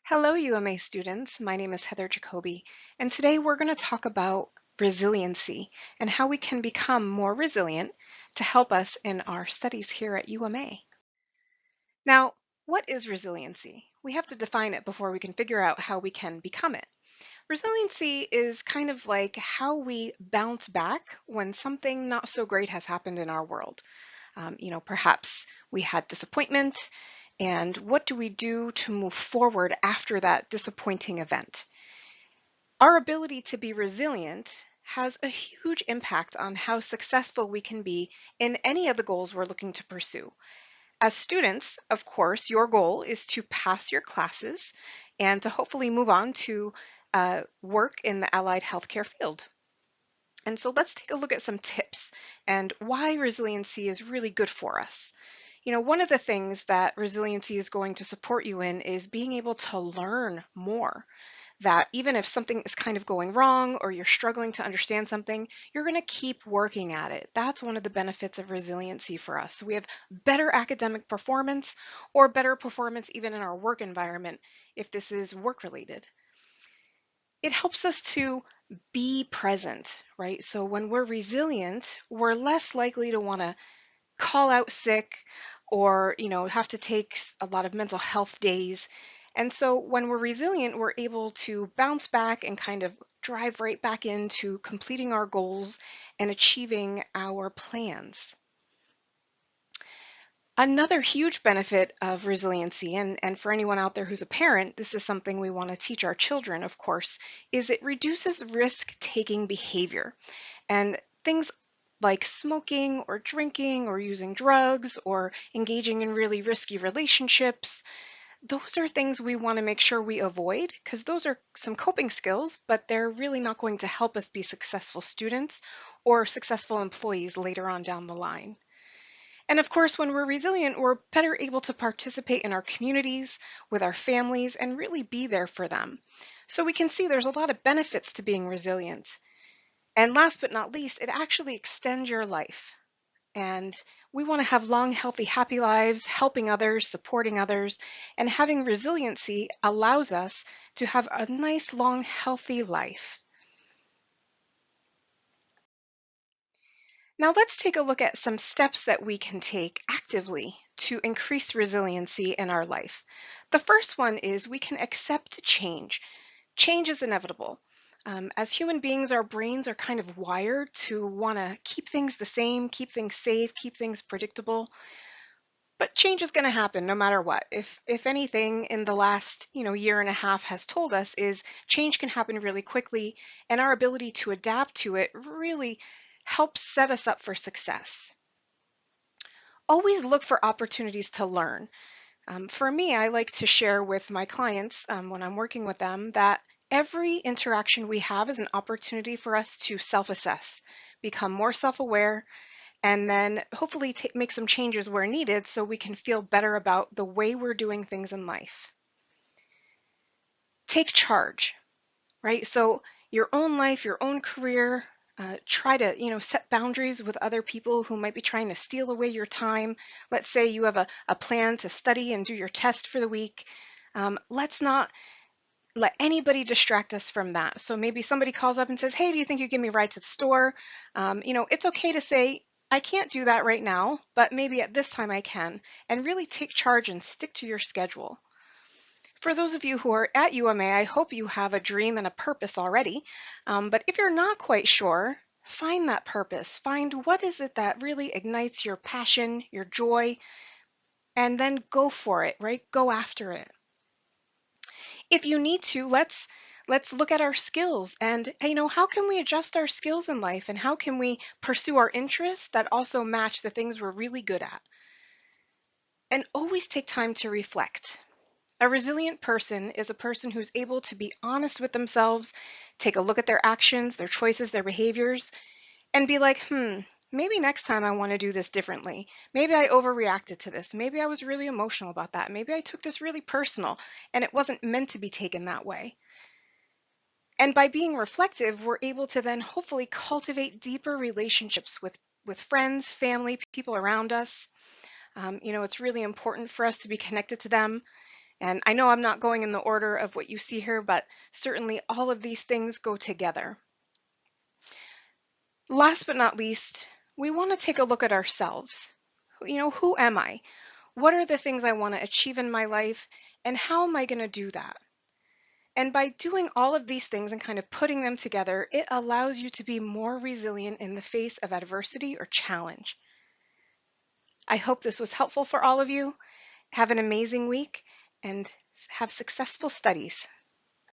Hello, UMA students. My name is Heather Jacoby, and today we're going to talk about resiliency and how we can become more resilient to help us in our studies here at UMA. Now, what is resiliency? We have to define it before we can figure out how we can become it. Resiliency is kind of like how we bounce back when something not so great has happened in our world. Perhaps we had disappointment, and what do we do to move forward after that disappointing event? Our ability to be resilient has a huge impact on how successful we can be in any of the goals we're looking to pursue. As students, of course, your goal is to pass your classes and to hopefully move on to work in the allied healthcare field. And so let's take a look at some tips and why resiliency is really good for us. One of the things that resiliency is going to support you in is being able to learn more. That even if something is kind of going wrong or you're struggling to understand something, you're going to keep working at it. That's one of the benefits of resiliency for us. So we have better academic performance or better performance even in our work environment if this is work related. It helps us to be present, right? So when we're resilient, we're less likely to want to call out sick or have to take a lot of mental health days. And so when we're resilient, we're able to bounce back and kind of drive right back into completing our goals and achieving our plans. Another huge benefit of resiliency, and for anyone out there who's a parent, this is something we want to teach our children, of course, is it reduces risk-taking behavior. And things like smoking or drinking or using drugs or engaging in really risky relationships, those are things we want to make sure we avoid because those are some coping skills, but they're really not going to help us be successful students or successful employees later on down the line. And of course, when we're resilient, we're better able to participate in our communities, with our families, and really be there for them. So we can see there's a lot of benefits to being resilient. And last but not least, it actually extends your life. And we want to have long, healthy, happy lives, helping others, supporting others, and having resiliency allows us to have a nice, long, healthy life. Now let's take a look at some steps that we can take actively to increase resiliency in our life. The first one is we can accept change. Change is inevitable. As human beings, our brains are kind of wired to want to keep things the same, keep things safe, keep things predictable. But change is going to happen no matter what. If anything in the last, year and a half has told us is change can happen really quickly, and our ability to adapt to it really helps set us up for success. Always look for opportunities to learn. For me, I like to share with my clients when I'm working with them that every interaction we have is an opportunity for us to self-assess, become more self-aware, and then hopefully make some changes where needed so we can feel better about the way we're doing things in life. Take charge, right? So your own life, your own career, try to set boundaries with other people who might be trying to steal away your time. Let's say you have a plan to study and do your test for the week. Let's not let anybody distract us from that. So maybe somebody calls up and says, hey, do you think you give me a ride to the store? It's okay to say, I can't do that right now, but maybe at this time I can, and really take charge and stick to your schedule. For those of you who are at UMA, I hope you have a dream and a purpose already. But if you're not quite sure, find that purpose. Find what is it that really ignites your passion, your joy, and then go for it, right? Go after it. If you need to, let's look at our skills and how can we adjust our skills in life and how can we pursue our interests that also match the things we're really good at. And always take time to reflect. A resilient person is a person who's able to be honest with themselves, take a look at their actions, their choices, their behaviors, and be like, maybe next time I want to do this differently. Maybe I overreacted to this. Maybe I was really emotional about that. Maybe I took this really personal and it wasn't meant to be taken that way. And by being reflective, we're able to then hopefully cultivate deeper relationships with friends, family, people around us. It's really important for us to be connected to them. And I know I'm not going in the order of what you see here, but certainly all of these things go together. Last but not least, we want to take a look at ourselves. Who am I? What are the things I want to achieve in my life? And how am I going to do that? And by doing all of these things and kind of putting them together, it allows you to be more resilient in the face of adversity or challenge. I hope this was helpful for all of you. Have an amazing week and have successful studies.